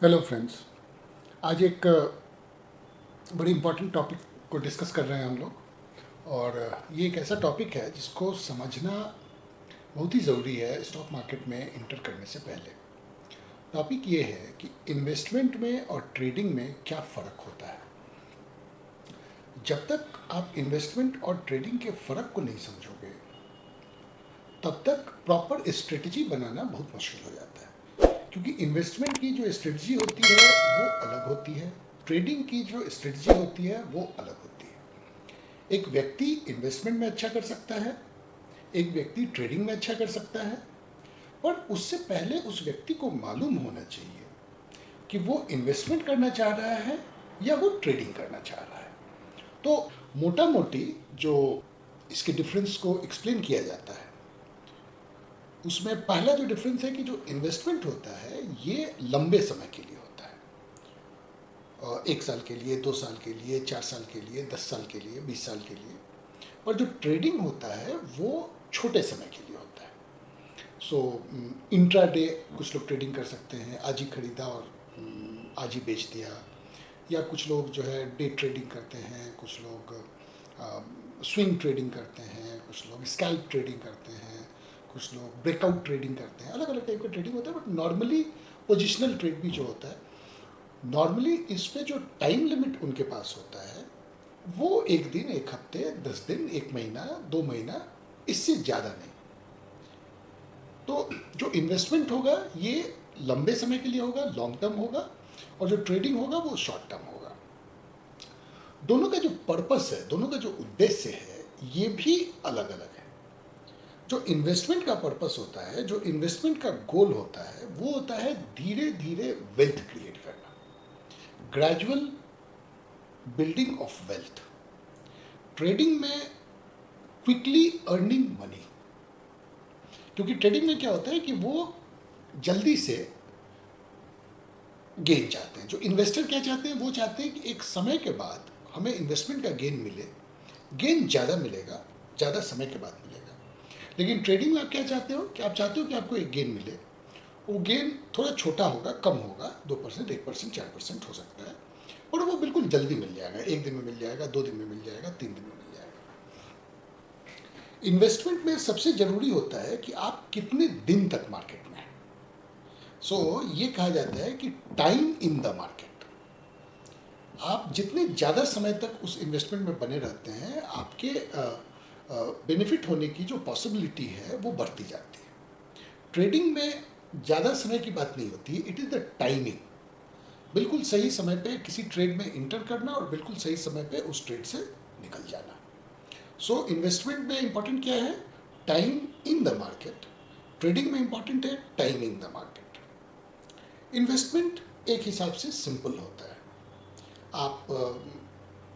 Hello friends. आज एक बड़ी इम्पोर्टेंट टॉपिक को डिस्कस कर रहे हैं हम लोग। और ये एक ऐसा टॉपिक है जिसको समझना बहुत ही ज़रूरी है स्टॉक मार्केट में इंटर करने से पहले। टॉपिक ये है कि इन्वेस्टमेंट में और ट्रेडिंग में क्या फ़र्क होता है। जब तक आप इन्वेस्टमेंट और ट्रेडिंग के फ़र्क को नहीं समझोगे तब तक प्रॉपर स्ट्रेटजी बनाना बहुत मुश्किल हो जाता है, क्योंकि इन्वेस्टमेंट की जो स्ट्रेटजी होती है वो अलग होती है, ट्रेडिंग की जो स्ट्रेटजी होती है वो अलग होती है। एक व्यक्ति इन्वेस्टमेंट में अच्छा कर सकता है, एक व्यक्ति ट्रेडिंग में अच्छा कर सकता है, पर उससे पहले उस व्यक्ति को मालूम होना चाहिए कि वो इन्वेस्टमेंट करना चाह रहा है या वो ट्रेडिंग करना चाह रहा है। तो मोटा मोटी जो इसके डिफरेंस को एक्सप्लेन किया जाता है उसमें पहला जो डिफरेंस है कि जो इन्वेस्टमेंट होता है ये लंबे समय के लिए होता है, 1 साल के लिए, 2 साल के लिए, 4 साल के लिए, 10 साल के लिए, 20 साल के लिए। और जो ट्रेडिंग होता है वो छोटे समय के लिए होता है। सो इंट्राडे कुछ लोग ट्रेडिंग कर सकते हैं, आज ही खरीदा और आज ही बेच दिया, या कुछ लोग जो है डे ट्रेडिंग करते हैं, कुछ लोग स्विंग ट्रेडिंग करते हैं, कुछ लोग स्कैल्प ट्रेडिंग करते हैं, कुछ लोग ब्रेकआउट ट्रेडिंग करते हैं। अलग अलग टाइप का ट्रेडिंग होता है। बट नॉर्मली पोजिशनल ट्रेड भी जो होता है, नॉर्मली इसमें जो टाइम लिमिट उनके पास होता है वो 1 दिन, 1 हफ्ते, 10 दिन, 1 महीना, 2 महीना, इससे ज़्यादा नहीं। तो जो इन्वेस्टमेंट होगा ये लंबे समय के लिए होगा, लॉन्ग टर्म होगा, और जो ट्रेडिंग होगा वो शॉर्ट टर्म होगा। दोनों का जो पर्पस है, दोनों का जो उद्देश्य है, ये भी अलग अलग है। जो इन्वेस्टमेंट का पर्पस होता है, जो इन्वेस्टमेंट का गोल होता है, वो होता है धीरे धीरे वेल्थ क्रिएट करना, gradual building of wealth. Trading में क्विकली अर्निंग मनी, क्योंकि ट्रेडिंग में क्या होता है कि वो जल्दी से गेन चाहते हैं। जो इन्वेस्टर क्या चाहते हैं, वो चाहते हैं कि एक समय के बाद हमें इन्वेस्टमेंट का गेन मिले, गेन ज़्यादा मिलेगा, ज़्यादा समय के बाद मिलेगा। लेकिन ट्रेडिंग में आप क्या चाहते हो कि आप चाहते हो कि आपको एक गेन मिले, वो गेन थोड़ा छोटा होगा, कम होगा, 2%, 1%, 4% हो सकता है, और वो बिल्कुल जल्दी मिल जाएगा, 1 दिन में मिल जाएगा, 2 दिन में मिल जाएगा, 3 दिन में मिल जाएगा। इन्वेस्टमेंट में सबसे ज़रूरी होता है कि आप कितने दिन तक मार्केट में हैं। सो ये कहा जाता है कि टाइम इन द मार्केट। आप जितने ज़्यादा समय तक उस इन्वेस्टमेंट में बने रहते हैं, आपके बेनिफिट होने की जो पॉसिबिलिटी है वो बढ़ती जाती है। ट्रेडिंग में ज़्यादा समय की बात नहीं होती, इट इज़ द टाइमिंग। बिल्कुल सही समय पे किसी ट्रेड में इंटर करना और बिल्कुल सही समय पे उस ट्रेड से निकल जाना। सो इन्वेस्टमेंट में इंपॉर्टेंट क्या है? Time in the market. Trading में इंपॉर्टेंट है time in the market. Investment एक हिसाब से सिंपल होता है। आप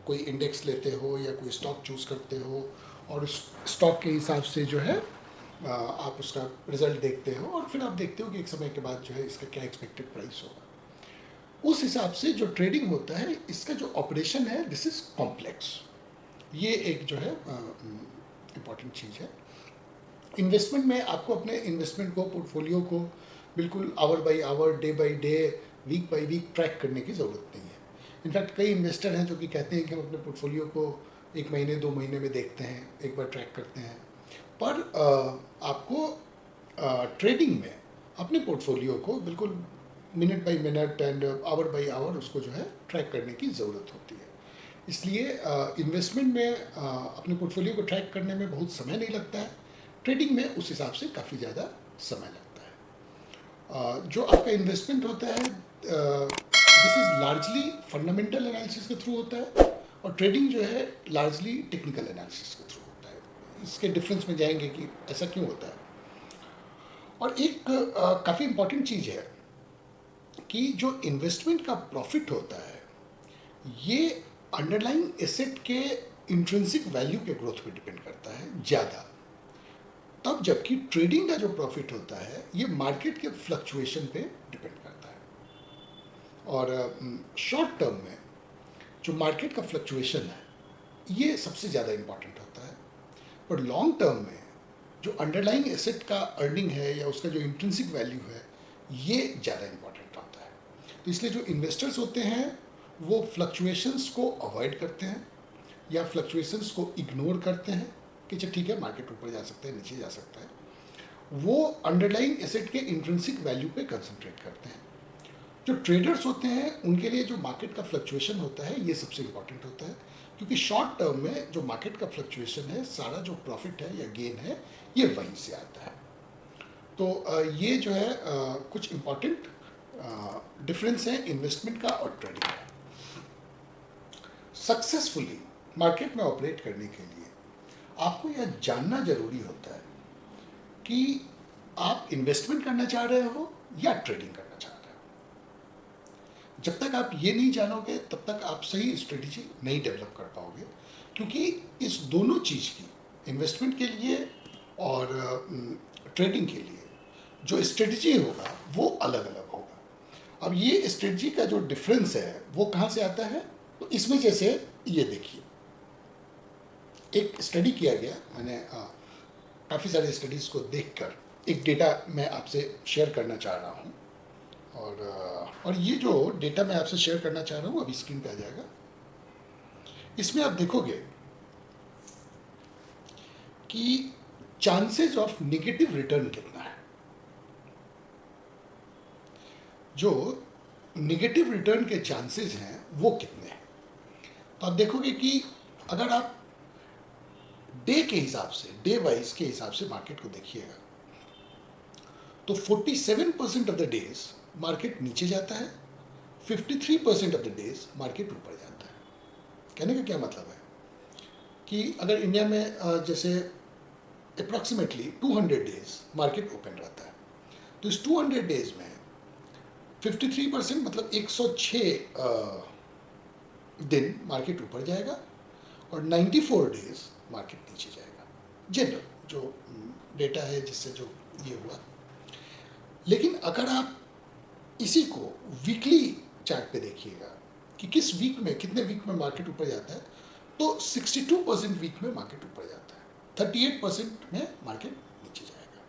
कोई इंडेक्स लेते हो या कोई स्टॉक चूज करते हो, और उस स्टॉक के हिसाब से जो है आप उसका रिजल्ट देखते हो, और फिर आप देखते हो कि एक समय के बाद जो है इसका क्या एक्सपेक्टेड प्राइस होगा। उस हिसाब से जो ट्रेडिंग होता है, इसका जो ऑपरेशन है, दिस इज कॉम्प्लेक्स। ये एक जो है इम्पॉर्टेंट चीज़ है। इन्वेस्टमेंट में आपको अपने इन्वेस्टमेंट को, पोर्टफोलियो को बिल्कुल hour by hour, day by day, week by week track करने की ज़रूरत नहीं है। इनफैक्ट कई इन्वेस्टर हैं जो कि कहते हैं कि हम अपने पोर्टफोलियो को 1 महीने, 2 महीने में देखते हैं, एक बार ट्रैक करते हैं। पर आपको ट्रेडिंग में अपने पोर्टफोलियो को बिल्कुल minute by minute and hour by hour उसको जो है ट्रैक करने की ज़रूरत होती है। इसलिए इन्वेस्टमेंट में अपने पोर्टफोलियो को ट्रैक करने में बहुत समय नहीं लगता है, ट्रेडिंग में उस हिसाब से काफ़ी ज़्यादा समय लगता है। जो आपका इन्वेस्टमेंट होता है, this is largely fundamental analysis के थ्रू होता है, और ट्रेडिंग जो है लार्जली टेक्निकल एनालिसिस के थ्रू होता है। इसके डिफरेंस में जाएंगे कि ऐसा क्यों होता है। और एक काफ़ी इम्पॉर्टेंट चीज़ है कि जो इन्वेस्टमेंट का प्रॉफिट होता है ये अंडरलाइंग एसेट के इंट्रिंसिक वैल्यू के ग्रोथ पे डिपेंड करता है ज़्यादा, तब जबकि ट्रेडिंग का जो प्रॉफिट होता है ये मार्केट के फ्लक्चुएशन पे डिपेंड करता है। और शॉर्ट टर्म में जो मार्केट का फ्लक्चुएशन है ये सबसे ज़्यादा इम्पॉर्टेंट होता है, पर लॉन्ग टर्म में जो अंडरलाइंग एसेट का अर्निंग है या उसका जो इंट्रिंसिक वैल्यू है ये ज़्यादा इम्पॉर्टेंट होता है। तो इसलिए जो इन्वेस्टर्स होते हैं वो फ्लक्चुएशंस को अवॉइड करते हैं या फ्लक्चुएशंस को इग्नोर करते हैं कि चल ठीक है, मार्केट ऊपर जा सकता है, नीचे जा सकता है। वो अंडरलाइंग एसेट के इंट्रिंसिक वैल्यू पे कंसंट्रेट करते हैं। जो ट्रेडर्स होते हैं उनके लिए जो मार्केट का फ्लक्चुएशन होता है ये सबसे इंपॉर्टेंट होता है, क्योंकि शॉर्ट टर्म में जो मार्केट का फ्लक्चुएशन है, सारा जो प्रॉफिट है या गेन है, ये वहीं से आता है। तो ये जो है कुछ इम्पॉर्टेंट डिफरेंस है इन्वेस्टमेंट का और ट्रेडिंग का। सक्सेसफुली मार्केट में ऑपरेट करने के लिए आपको यह जानना जरूरी होता है कि आप इन्वेस्टमेंट करना चाह रहे हो या ट्रेडिंग करना चाह रहे हो। जब तक आप ये नहीं जानोगे तब तक आप सही स्ट्रेटेजी नहीं डेवलप कर पाओगे, क्योंकि इस दोनों चीज़ की, इन्वेस्टमेंट के लिए और ट्रेडिंग के लिए जो स्ट्रेटजी होगा वो अलग अलग होगा। अब ये स्ट्रेटजी का जो डिफरेंस है वो कहाँ से आता है, तो इसमें जैसे ये देखिए, एक स्टडी किया गया, मैंने काफ़ी सारे स्टडीज़ को देखकर एक डेटा मैं आपसे शेयर करना चाह रहा हूँ। और ये जो डेटा मैं आपसे शेयर करना चाह रहा हूँ अभी स्क्रीन पे आ जाएगा। इसमें आप देखोगे कि चांसेस ऑफ नेगेटिव रिटर्न कितना है। जो नेगेटिव रिटर्न के चांसेस हैं वो कितने हैं, तो आप देखोगे कि अगर आप डे के हिसाब से, डे वाइज के हिसाब से मार्केट को देखिएगा तो 47% ऑफ द डेज मार्केट नीचे जाता है, 53% ऑफ द डेज मार्केट ऊपर जाता है। कहने का क्या मतलब है कि अगर इंडिया में जैसे अप्रॉक्सीमेटली 200 डेज मार्केट ओपन रहता है, तो इस 200 डेज में 53% मतलब 106 दिन मार्केट ऊपर जाएगा और 94 डेज मार्केट नीचे जाएगा। जनरल जो डेटा है जिससे जो ये हुआ। लेकिन अगर आप इसी को वीकली चार्ट पे देखिएगा कि किस वीक में, कितने वीक में मार्केट ऊपर जाता है, तो 62% वीक में मार्केट ऊपर जाता है, 38% में मार्केट नीचे जाएगा।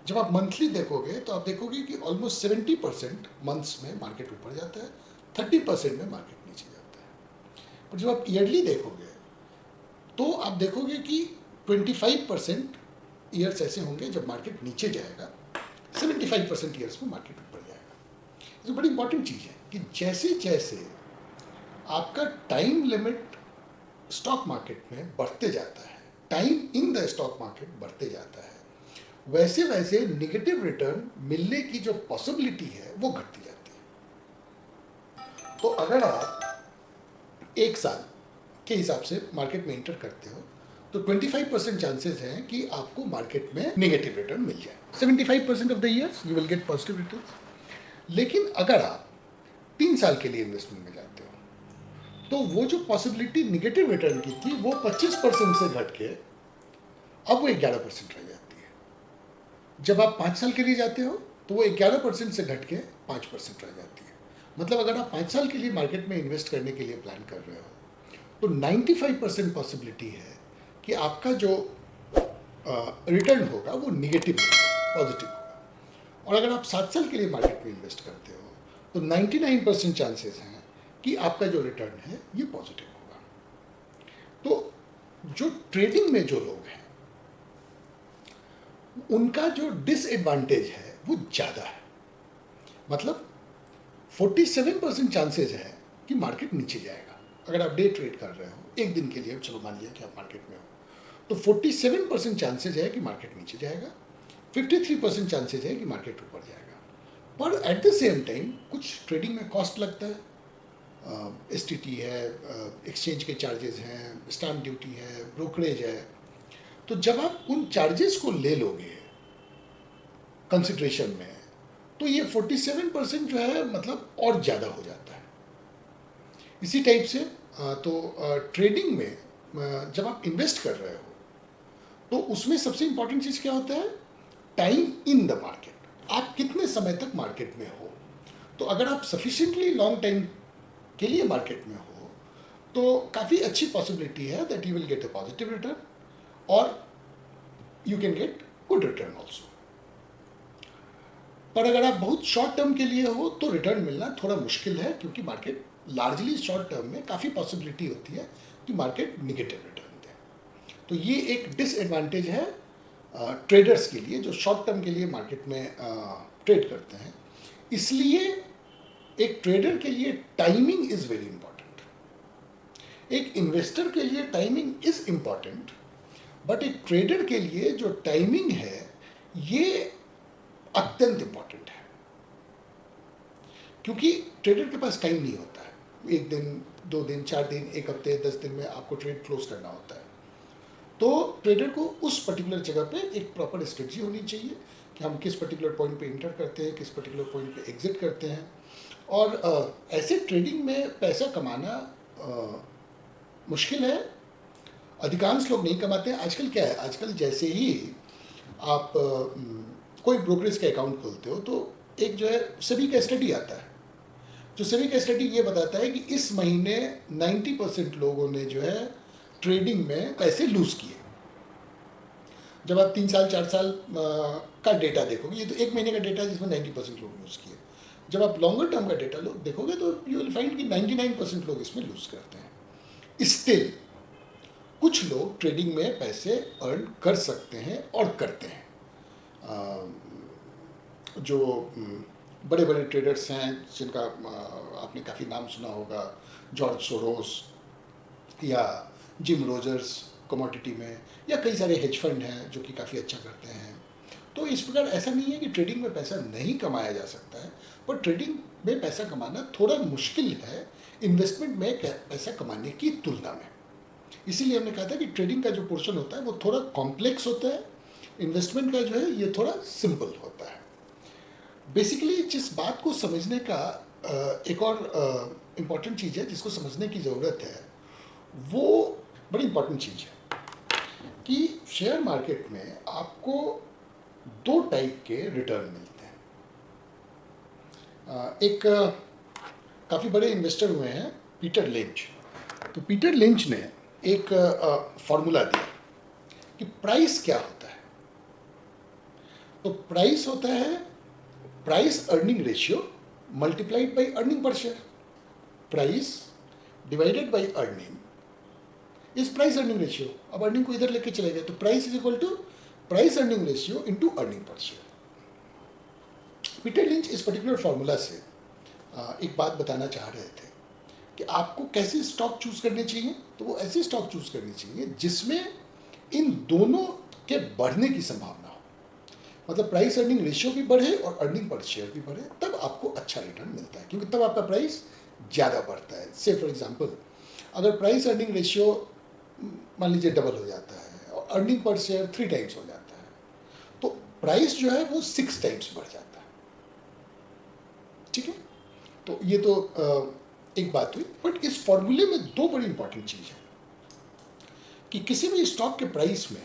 जब आप मंथली देखोगे तो आप देखोगे कि ऑलमोस्ट 70% मंथ्स में मार्केट ऊपर जाता है, 30% में मार्केट नीचे जाता है। पर जब आप ईयरली देखोगे तो आप देखोगे कि 25% ईयर्स ऐसे होंगे जब मार्केट नीचे जाएगा, 75% ईयर्स में मार्केट ऊपर जाएगा। ये बड़ी इंपॉर्टेंट चीज़ है कि जैसे जैसे आपका टाइम लिमिट स्टॉक मार्केट में बढ़ते जाता है, time in the stock market बढ़ते जाता है, वैसे वैसे नेगेटिव रिटर्न मिलने की जो पॉसिबिलिटी है वो घटती जाती है। तो अगर आप एक साल के हिसाब से मार्केट में एंटर करते हो तो 25% चांसेस हैं कि आपको मार्केट में नेगेटिव रिटर्न मिल जाए, 75% of the years you will gate positive return. लेकिन अगर आप 3 साल के लिए इन्वेस्टमेंट में जाते हो तो वो जो पॉसिबिलिटी नेगेटिव रिटर्न की थी वो 25% से घट के अब वो 11% रह जाती है। जब आप 5 साल के लिए जाते हो तो वो 11% से घट के 5% रह जाती है। मतलब अगर आप 5 साल के लिए मार्केट में इन्वेस्ट करने के लिए प्लान कर रहे हो तो 95% पॉसिबिलिटी है कि आपका जो रिटर्न होगा वो निगेटिव होगा, पॉजिटिव होगा। और अगर आप 7 साल के लिए मार्केट में इन्वेस्ट करते हो तो 99% चांसेस हैं कि आपका जो रिटर्न है ये पॉजिटिव होगा। तो जो ट्रेडिंग में जो लोग हैं उनका जो डिसएडवांटेज है वो ज़्यादा है। मतलब 47% चांसेस है कि मार्केट नीचे जाएगा। अगर आप डे ट्रेड कर रहे हो एक दिन के लिए, चलो मान लिया कि आप मार्केट में हो, तो 47% चांसेस है कि मार्केट नीचे जाएगा, 53% चांसेस है कि मार्केट ऊपर जाएगा। पर एट द सेम टाइम कुछ ट्रेडिंग में कॉस्ट लगता है, STT है, एक्सचेंज के चार्जेस हैं, स्टैम्प ड्यूटी है, ब्रोकरेज है। तो जब आप उन चार्जेस को ले लोगे कंसिडरेशन में तो ये 47% जो है मतलब और ज़्यादा हो जाता है। इसी टाइप से तो ट्रेडिंग में जब आप इन्वेस्ट कर रहे हो तो उसमें सबसे इंपॉर्टेंट चीज़ क्या होता है, टाइम इन द मार्केट। आप कितने समय तक मार्केट में हो। तो अगर आप सफिशिएंटली लॉन्ग टाइम के लिए मार्केट में हो तो काफ़ी अच्छी पॉसिबिलिटी है that you will get a positive return और you can get good return also. पर अगर आप बहुत शॉर्ट टर्म के लिए हो तो रिटर्न मिलना थोड़ा मुश्किल है, क्योंकि मार्केट लार्जली शॉर्ट टर्म में काफ़ी पॉसिबिलिटी होती है कि मार्केट निगेटिव रिटर्न दे। तो ये एक डिसएडवांटेज है ट्रेडर्स के लिए जो शॉर्ट टर्म के लिए मार्केट में ट्रेड करते हैं। इसलिए एक ट्रेडर के लिए टाइमिंग इज़ वेरी इंपॉर्टेंट। एक इन्वेस्टर के लिए टाइमिंग इज़ इम्पॉर्टेंट, बट एक ट्रेडर के लिए जो टाइमिंग है ये अत्यंत इम्पॉर्टेंट है, क्योंकि ट्रेडर के पास टाइम नहीं होता है। एक दिन, 2 दिन, 4 दिन, 1 हफ्ते, 10 दिन में आपको ट्रेड क्लोज करना होता है। तो ट्रेडर को उस पर्टिकुलर जगह पे एक प्रॉपर स्ट्रेटजी होनी चाहिए कि हम किस पर्टिकुलर पॉइंट पे इंटर करते हैं, किस पर्टिकुलर पॉइंट पे एग्जिट करते हैं। और ऐसे ट्रेडिंग में पैसा कमाना मुश्किल है, अधिकांश लोग नहीं कमाते हैं। आजकल क्या है, आजकल जैसे ही आप कोई ब्रोकरेज का अकाउंट खोलते हो तो एक जो है सेबी का स्टडी आता है, जो सेबी का स्टडी ये बताता है कि इस महीने 90% लोगों ने जो है ट्रेडिंग में पैसे लूज किए। जब आप 3 साल 4 साल का डेटा देखोगे, ये तो 1 महीने का डेटा है जिसमें 90% लोग लूज किए। जब आप लॉन्गर टर्म का डेटा देखोगे तो यू विल फाइंड कि 99% लोग इसमें लूज करते हैं। स्टिल कुछ लोग ट्रेडिंग में पैसे अर्न कर सकते हैं और करते हैं। जो बड़े बड़े ट्रेडर्स हैं जिनका आपने काफ़ी नाम सुना होगा, जॉर्ज सोरोस या जिम रोजर्स कमोडिटी में, या कई सारे हेज फंड हैं जो कि काफ़ी अच्छा करते हैं। तो इस प्रकार ऐसा नहीं है कि ट्रेडिंग में पैसा नहीं कमाया जा सकता है, पर ट्रेडिंग में पैसा कमाना थोड़ा मुश्किल है इन्वेस्टमेंट में पैसा कमाने की तुलना में। इसीलिए हमने कहा था कि ट्रेडिंग का जो पोर्शन होता है वो थोड़ा कॉम्प्लेक्स होता है, इन्वेस्टमेंट का जो है ये थोड़ा सिंपल होता है। बेसिकली जिस बात को समझने का एक और इम्पॉर्टेंट चीज़ है जिसको समझने की ज़रूरत है, वो बड़ी इम्पॉर्टेंट चीज़ है कि शेयर मार्केट में आपको 2 टाइप के रिटर्न मिलते हैं। एक काफ़ी बड़े इन्वेस्टर हुए हैं पीटर लिंच। तो पीटर लिंच ने एक फॉर्मूला दिया कि प्राइस क्या होता है। तो प्राइस होता है price earning ratio multiplied by earning per share. Price divided by earning is price earning ratio. अब अर्निंग को इधर लेके चले गए तो price is equal to price earning ratio into earning per share. Peter Lynch इस पर्टिकुलर फॉर्मूला से एक बात बताना चाह रहे थे कि आपको कैसे स्टॉक चूज करने चाहिए। तो वो ऐसे स्टॉक चूज करनी चाहिए जिसमें इन दोनों के बढ़ने की संभावना हो, मतलब प्राइस अर्निंग रेशियो भी बढ़े और अर्निंग पर शेयर भी बढ़े, तब आपको अच्छा रिटर्न मिलता है, क्योंकि तब आपका प्राइस ज़्यादा बढ़ता है। से फॉर एग्जांपल अगर प्राइस अर्निंग रेशियो मान लीजिए डबल हो जाता है और अर्निंग पर शेयर 3 टाइम्स हो जाता है, तो प्राइस जो है वो 6 टाइम्स बढ़ जाता है। ठीक है, तो ये तो एक बात हुई। बट इस फॉर्मूले में 2 बड़ी इंपॉर्टेंट चीज़ है कि किसी भी स्टॉक के प्राइस में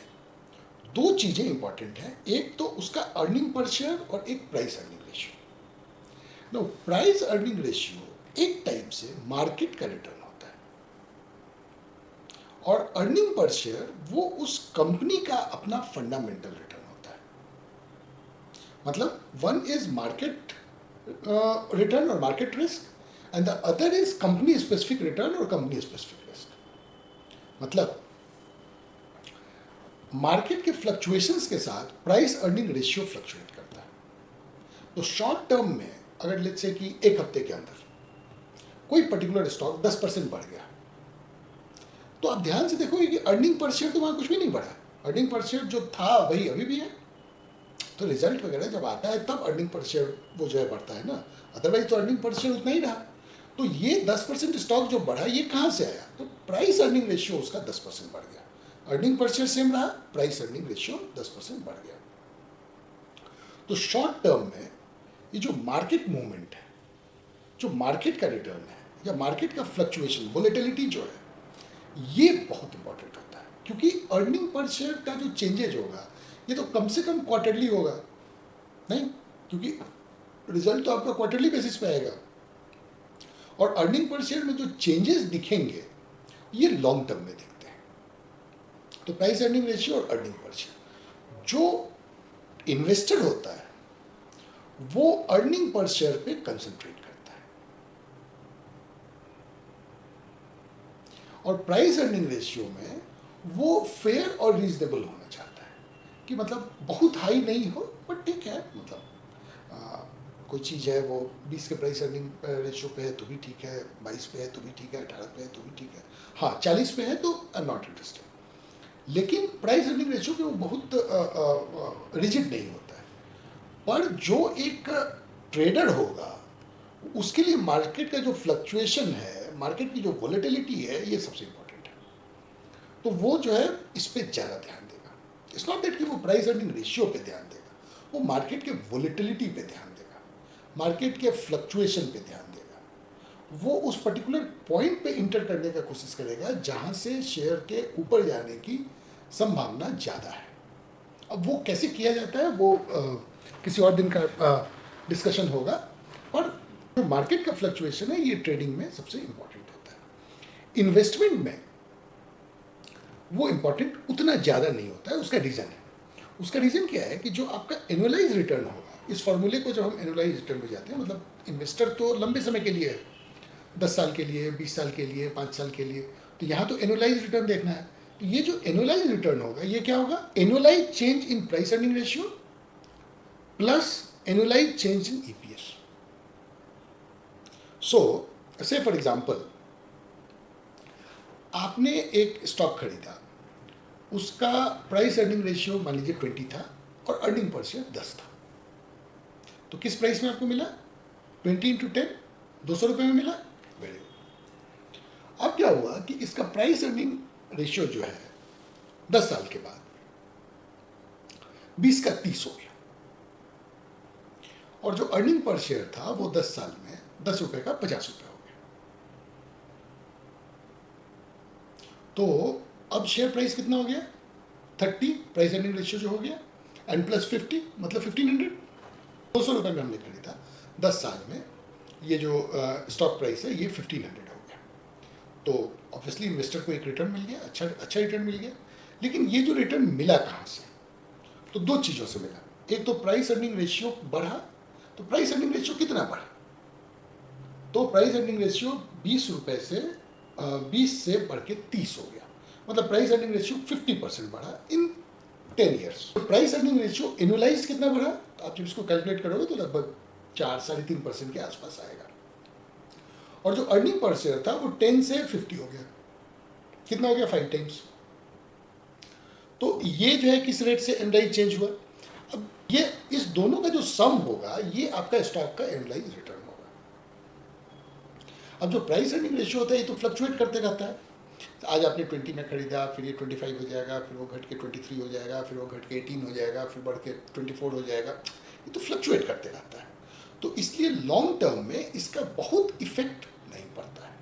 2 चीज़ें इंपॉर्टेंट हैं। एक तो उसका अर्निंग पर शेयर और एक price earning ratio. No, price earning ratio एक टाइप से मार्केट का रिटर्न होता है और अर्निंग पर शेयर वो उस कंपनी का अपना फंडामेंटल रिटर्न होता है। मतलब वन इज मार्केट रिटर्न और market risk and the other is company specific return और कंपनी स्पेसिफिक रिस्क। मतलब मार्केट के फ्लक्चुएशंस के साथ प्राइस अर्निंग रेशियो फ्लक्चुएट करता है। तो शॉर्ट टर्म में अगर लेट्स से कि 1 हफ्ते के अंदर कोई पर्टिकुलर स्टॉक 10% बढ़ गया, तो आप ध्यान से देखोगे कि अर्निंग पर शेयर तो वहाँ कुछ भी नहीं बढ़ा। अर्निंग पर शेयर जो था वही अभी भी है। तो रिजल्ट वगैरह जब आता है तब अर्निंग पर शेयर वो जो है बढ़ता है ना, अदरवाइज तो अर्निंग पर शेयर उतना ही रहा। तो ये 10% स्टॉक जो बढ़ा ये कहाँ से आया? तो प्राइस अर्निंग रेशियो उसका 10% बढ़ गया। अर्निंग पर शेयर सेम रहा, प्राइस अर्निंग रेशियो 10% बढ़ गया। तो शॉर्ट टर्म में ये जो मार्केट मूवमेंट है, जो मार्केट का रिटर्न है या मार्केट का फ्लक्चुएशन वोलेटिलिटी जो है, ये बहुत इंपॉर्टेंट होता है। क्योंकि अर्निंग पर शेयर का जो चेंजेज होगा ये तो कम से कम क्वार्टरली होगा नहीं, क्योंकि रिजल्ट तो आपका क्वार्टरली बेसिस पे आएगा। और अर्निंग पर शेयर में जो चेंजेस दिखेंगे ये लॉन्ग टर्म में दिखते हैं। तो प्राइस अर्निंग रेशियो और अर्निंग पर शेयर, जो इन्वेस्टर होता है वो अर्निंग पर शेयर पे कंसंट्रेट करता है। और प्राइस अर्निंग रेशियो में वो फेयर और रीजनेबल होना चाहता है कि मतलब बहुत हाई नहीं हो बट ठीक है, मतलब कोई चीज़ है वो 20 के प्राइस अर्निंग रेशियो पे है तो भी ठीक है, 22 पे है तो भी ठीक है, 18 पे है तो भी ठीक है, हाँ 40 पे है तो आई एम नॉट इंटरेस्टेड। लेकिन प्राइस अर्निंग रेशियो पे वो बहुत रिजिड नहीं होता है। पर जो एक ट्रेडर होगा उसके लिए मार्केट का जो फ्लक्चुएशन है, मार्केट की जो वॉलेटिलिटी है, ये सबसे इंपॉर्टेंट है। तो वो जो है इस पर ज़्यादा ध्यान देगा। इट्स नॉट दैट कि वो प्राइस अर्निंग रेशियो पे ध्यान देगा, वो मार्केट के वॉलेटिलिटी पे ध्यान देगा, मार्केट के फ्लक्चुएशन पे ध्यान देगा। वो उस पर्टिकुलर पॉइंट पे इंटर करने का कोशिश करेगा जहाँ से शेयर के ऊपर जाने की संभावना ज़्यादा है। अब वो कैसे किया जाता है वो किसी और दिन का डिस्कशन होगा, पर जो मार्केट का फ्लक्चुएशन है ये ट्रेडिंग में सबसे इंपॉर्टेंट होता है। इन्वेस्टमेंट में वो इंपॉर्टेंट उतना ज़्यादा नहीं होता है। उसका रीज़न है, उसका रीज़न क्या है कि जो आपका एनुअलाइज रिटर्न होगा, इस फॉर्मूले को जब हम एनुअलाइज रिटर्न में जाते हैं, मतलब इन्वेस्टर तो लंबे समय के लिए है, 10 साल के लिए, 20 साल के लिए, 5 साल के लिए, तो यहाँ तो एनुअलाइज रिटर्न देखना है। तो ये जो एनुअलाइज रिटर्न होगा ये क्या होगा? Annualise change in price earning ratio plus annualise change in EPS. So say for example आपने एक स्टॉक खरीदा, उसका प्राइस अर्निंग रेशियो मान लीजिए 20 था और अर्निंग पर शेयर 10 था, तो किस प्राइस में आपको मिला? 20 इंटू 10, 200 रुपये में मिला। Very good. अब क्या हुआ कि इसका प्राइस अर्निंग रेशियो जो है 10 साल के बाद 20 का 30 हो गया, और जो अर्निंग पर शेयर था वो 10 साल में 10 रुपये का 50 रुपये हो गया। तो अब शेयर प्राइस कितना हो गया? 30 प्राइस अर्निंग रेशियो जो हो गया, एंड प्लस 50 मतलब 1500। 200 रुपये में हमने खरीदा, 10 साल में ये जो स्टॉक प्राइस है ये 1500 हो गया। तो ऑब्वियसली इन्वेस्टर को एक रिटर्न मिल गया, अच्छा रिटर्न मिल गया। लेकिन ये जो रिटर्न मिला कहाँ से? तो दो चीज़ों से मिला। एक तो प्राइस अर्निंग रेशियो बढ़ा, तो प्राइस अर्निंग रेशियो कितना बढ़ा? तो प्राइस अर्निंग रेशियो 20 रुपये से 20 से बढ़ के 30 हो गया, मतलब प्राइस अर्निंग रेशियो 50% बढ़ा इन 10 ईयर्स। तो प्राइस अर्निंग रेशियो एनुअलाइज कितना बढ़ा? तो आप जब इसको कैलकुलेट करोगे तो लगभग 4-3.5% के आसपास आएगा। और जो अर्निंग पर शेयर था वो 10 से 50 हो गया, कितना हो गया? 5 टाइम्स। तो ये जो है किस रेट से एनुअलाइज चेंज हुआ? अब ये इस दोनों का जो सम होगा ये आपका स्टॉक का एनुअलाइज रिटर्न होगा। अब जो प्राइस अर्निंग रेशियो होता है ये तो फ्लक्चुएट करते रहता है। तो आज आपने 20 में खरीदा, फिर ये 25 हो जाएगा, फिर वो घट के 23 हो जाएगा, फिर वो घट के 18 हो जाएगा, फिर बढ़ के 24 हो जाएगा। ये तो फ्लक्चुएट करते रहता है। तो इसलिए लॉन्ग टर्म में इसका बहुत इफेक्ट नहीं पड़ता है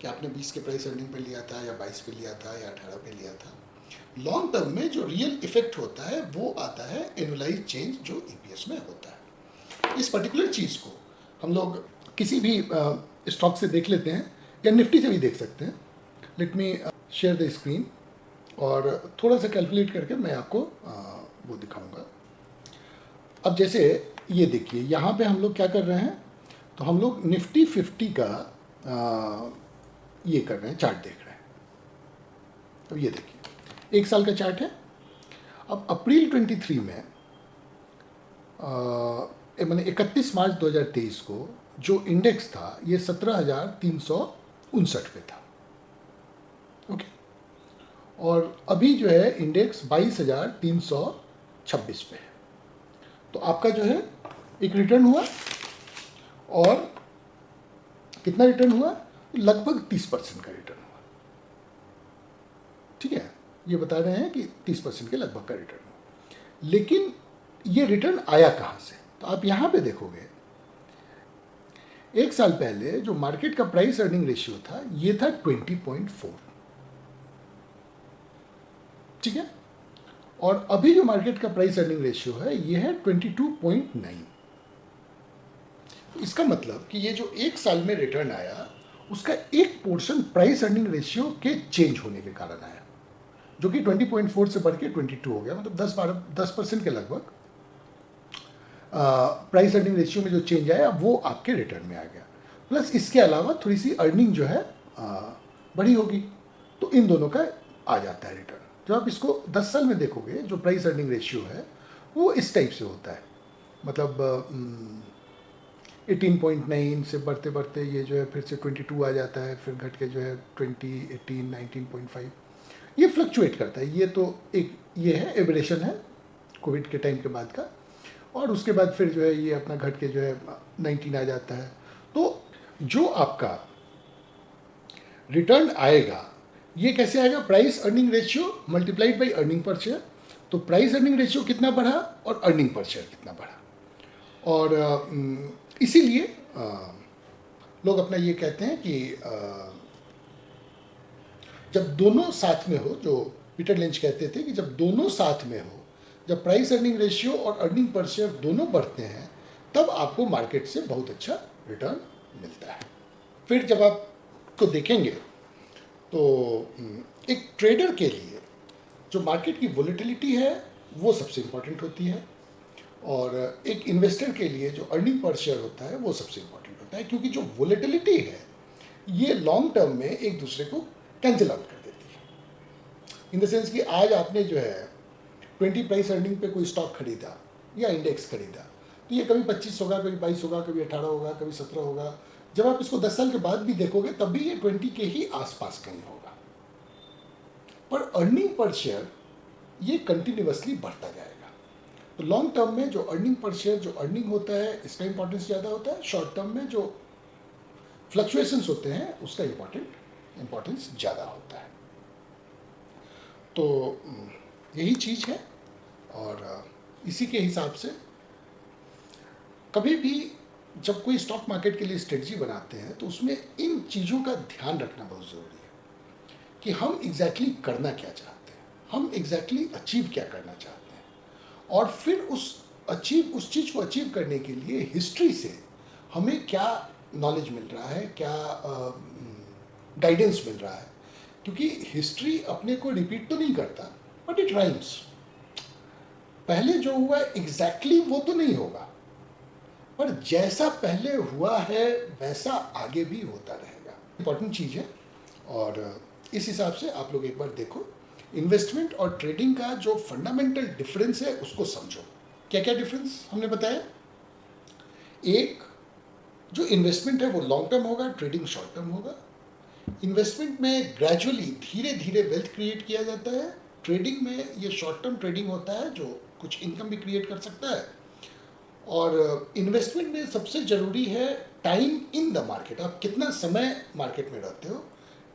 कि आपने 20 के प्राइस अर्निंग पे लिया था या 22 पे लिया था या 18 पे लिया था। लॉन्ग टर्म में जो रियल इफेक्ट होता है वो आता है एनुअलाइज चेंज जो ईपीएस में होता है। इस पर्टिकुलर चीज़ को हम लोग किसी भी स्टॉक से देख लेते हैं या निफ्टी से भी देख सकते हैं। Let me share the screen और थोड़ा सा कैलकुलेट करके मैं आपको वो दिखाऊंगा। अब जैसे ये देखिए, यहाँ पे हम लोग क्या कर रहे हैं, तो हम लोग निफ्टी 50 का ये कर रहे हैं, चार्ट देख रहे हैं। अब ये देखिए 1 साल का चार्ट है। अब अप्रैल 23 में मैंने 31 मार्च 2023 को जो इंडेक्स था ये 17,359 पे था, ओके। और अभी जो है इंडेक्स 22,326 पे है। तो आपका जो है एक रिटर्न हुआ, और कितना रिटर्न हुआ? लगभग 30% का रिटर्न हुआ। ठीक है, ये बता रहे हैं कि 30% के लगभग का रिटर्न हुआ। लेकिन ये रिटर्न आया कहाँ से? तो आप यहाँ पे देखोगे 1 साल पहले जो मार्केट का प्राइस अर्निंग रेशियो था ये था 20.4, ठीक है। और अभी जो मार्केट का प्राइस अर्निंग रेशियो है ये है 22.9। इसका मतलब कि ये जो 1 साल में रिटर्न आया उसका एक पोर्शन प्राइस अर्निंग रेशियो के चेंज होने के कारण आया, जो कि 20.4 से बढ़ के 22 हो गया, मतलब 10% के लगभग प्राइस अर्निंग रेशियो में जो चेंज आया वो आपके रिटर्न में आ गया, प्लस इसके अलावा थोड़ी सी अर्निंग जो है बड़ी होगी, तो इन दोनों का आ जाता है रिटर्न। जब आप इसको 10 साल में देखोगे, जो प्राइस अर्निंग रेशियो है वो इस टाइप से होता है, मतलब 18.9 से बढ़ते बढ़ते ये जो है फिर से 22 आ जाता है, फिर घट के जो है 20, 18, 19.5, ये फ्लक्चुएट करता है। ये तो एक ये है एवरेशन है कोविड के टाइम के बाद का, और उसके बाद फिर जो है ये अपना घट के जो है 19 आ जाता है। तो जो आपका रिटर्न आएगा ये कैसे आएगा? Price earning ratio multiplied by earning per share. तो प्राइस अर्निंग रेशियो कितना बढ़ा और अर्निंग पर शेयर कितना बढ़ा, और इसीलिए लोग अपना ये कहते हैं कि जब दोनों साथ में हो, जो पीटर लिंच कहते थे कि जब दोनों साथ में हो, जब प्राइस अर्निंग रेशियो और अर्निंग पर शेयर दोनों बढ़ते हैं, तब आपको मार्केट से बहुत अच्छा रिटर्न मिलता है। फिर जब आप को देखेंगे तो एक ट्रेडर के लिए जो मार्केट की वोलेटिलिटी है वो सबसे इम्पॉर्टेंट होती है, और एक इन्वेस्टर के लिए जो अर्निंग पर शेयर होता है वो सबसे इम्पॉर्टेंट होता है, क्योंकि जो वोलेटिलिटी है ये लॉन्ग टर्म में एक दूसरे को कैंसिल आउट कर देती है। इन द सेंस कि आज आपने जो है 20 प्राइस अर्निंग पे कोई स्टॉक खरीदा या इंडेक्स खरीदा, तो ये कभी 25 होगा, कभी 22 होगा, कभी 18 होगा, कभी 17 होगा। जब आप इसको 10 साल के बाद भी देखोगे तब भी ये 20 के ही आसपास कहीं होगा, पर अर्निंग पर शेयर ये कंटिन्यूअसली बढ़ता जाएगा। तो लॉन्ग टर्म में जो अर्निंग पर शेयर जो अर्निंग होता है इसका इंपॉर्टेंस ज़्यादा होता है, शॉर्ट टर्म में जो फ्लक्चुएशंस होते हैं उसका इंपॉर्टेंस ज़्यादा होता है। तो यही चीज़ है, और इसी के हिसाब से कभी भी जब कोई स्टॉक मार्केट के लिए स्ट्रेटजी बनाते हैं तो उसमें इन चीज़ों का ध्यान रखना बहुत ज़रूरी है कि हम एग्जैक्टली करना क्या चाहते हैं, हम एग्जैक्टली अचीव क्या करना चाहते हैं, और फिर उस चीज़ को अचीव करने के लिए हिस्ट्री से हमें क्या नॉलेज मिल रहा है, क्या गाइडेंस मिल रहा है। क्योंकि हिस्ट्री अपने को रिपीट तो नहीं करता, बट इट राइम्स। पहले जो हुआ एग्जैक्टली वो तो नहीं होगा, पर जैसा पहले हुआ है वैसा आगे भी होता रहेगा। इंपॉर्टेंट चीज़ है, और इस हिसाब से आप लोग एक बार देखो इन्वेस्टमेंट और ट्रेडिंग का जो फंडामेंटल डिफरेंस है उसको समझो। क्या क्या डिफरेंस हमने बताया? एक, जो इन्वेस्टमेंट है वो लॉन्ग टर्म होगा, ट्रेडिंग शॉर्ट टर्म होगा। इन्वेस्टमेंट में ग्रेजुअली धीरे धीरे वेल्थ क्रिएट किया जाता है, ट्रेडिंग में ये शॉर्ट टर्म ट्रेडिंग होता है जो कुछ इनकम भी क्रिएट कर सकता है। और इन्वेस्टमेंट में सबसे ज़रूरी है टाइम इन द मार्केट, आप कितना समय मार्केट में रहते हो।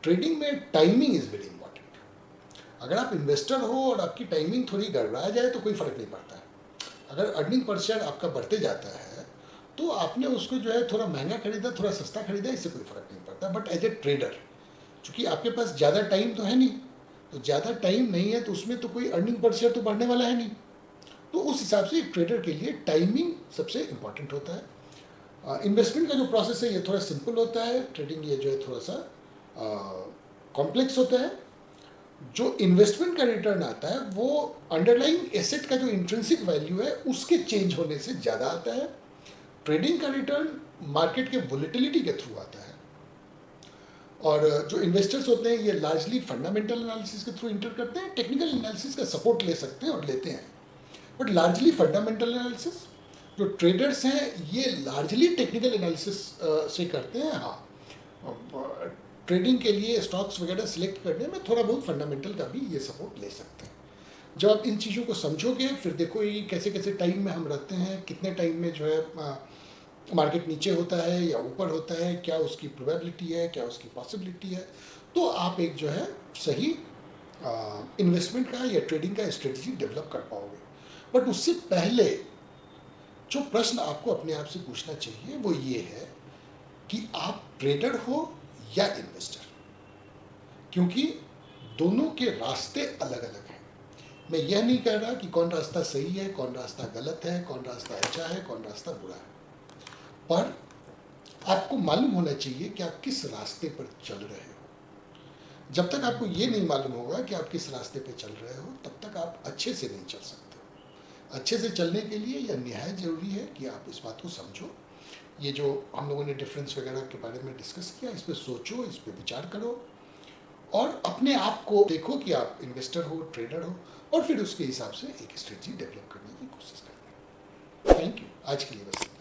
ट्रेडिंग में टाइमिंग इज़ वेरी इंपॉर्टेंट। अगर आप इन्वेस्टर हो और आपकी टाइमिंग थोड़ी गड़बड़ा जाए तो कोई फ़र्क नहीं पड़ता है। अगर अर्निंग पर शेयर आपका बढ़ते जाता है तो आपने उसको जो है थोड़ा महंगा खरीदा, थोड़ा सस्ता खरीदा, इससे कोई फ़र्क नहीं पड़ता। बट एज ए ट्रेडर, चूँकि आपके पास ज़्यादा टाइम तो है नहीं, तो ज़्यादा टाइम नहीं है तो उसमें तो कोई अर्निंग पर शेयर तो बढ़ने वाला है नहीं। तो उस हिसाब से एक ट्रेडर के लिए टाइमिंग सबसे इम्पॉर्टेंट होता है। इन्वेस्टमेंट का जो प्रोसेस है ये थोड़ा सिंपल होता है, ट्रेडिंग ये जो है थोड़ा सा कॉम्प्लेक्स होता है। जो इन्वेस्टमेंट का रिटर्न आता है वो अंडरलाइंग एसेट का जो इंट्रिंसिक वैल्यू है उसके चेंज होने से ज़्यादा आता है। ट्रेडिंग का रिटर्न मार्केट के वोलेटिलिटी के थ्रू आता है, और जो इन्वेस्टर्स होते हैं ये लार्जली फंडामेंटल एनालिसिस के थ्रू इंटर करते हैं, टेक्निकल एनालिसिस का सपोर्ट ले सकते हैं और लेते हैं, बट लार्जली फंडामेंटल एनालिसिस। जो ट्रेडर्स हैं ये लार्जली टेक्निकल एनालिसिस से करते हैं। हाँ, ट्रेडिंग के लिए स्टॉक्स वगैरह सिलेक्ट करने में थोड़ा बहुत फंडामेंटल का भी ये सपोर्ट ले सकते हैं। जब आप इन चीज़ों को समझोगे फिर देखो ये कैसे कैसे टाइम में हम रहते हैं, कितने टाइम में जो है मार्केट नीचे होता है या ऊपर होता है, क्या उसकी प्रोबेबिलिटी है, क्या उसकी पॉसिबिलिटी है, तो आप एक जो है सही इन्वेस्टमेंट का या ट्रेडिंग का स्ट्रेटजी डेवलप कर पाओगे। बट उससे पहले जो प्रश्न आपको अपने आप से पूछना चाहिए वो ये है कि आप ट्रेडर हो या इन्वेस्टर, क्योंकि दोनों के रास्ते अलग अलग हैं। मैं यह नहीं कह रहा कि कौन रास्ता सही है, कौन रास्ता गलत है, कौन रास्ता अच्छा है, कौन रास्ता बुरा है, पर आपको मालूम होना चाहिए कि आप किस रास्ते पर चल रहे हो। जब तक आपको ये नहीं मालूम होगा कि आप किस रास्ते पर चल रहे हो तब तक आप अच्छे से नहीं चल सकते हो। अच्छे से चलने के लिए यह निहायत ज़रूरी है कि आप इस बात को समझो। ये जो हम लोगों ने डिफरेंस वगैरह के बारे में डिस्कस किया, इस पे सोचो, इस पे विचार करो और अपने आप को देखो कि आप इन्वेस्टर हो, ट्रेडर हो, और फिर उसके हिसाब से एक स्ट्रेटजी डेवलप करने की कोशिश करते हैं। Thank you. आज के लिए बस।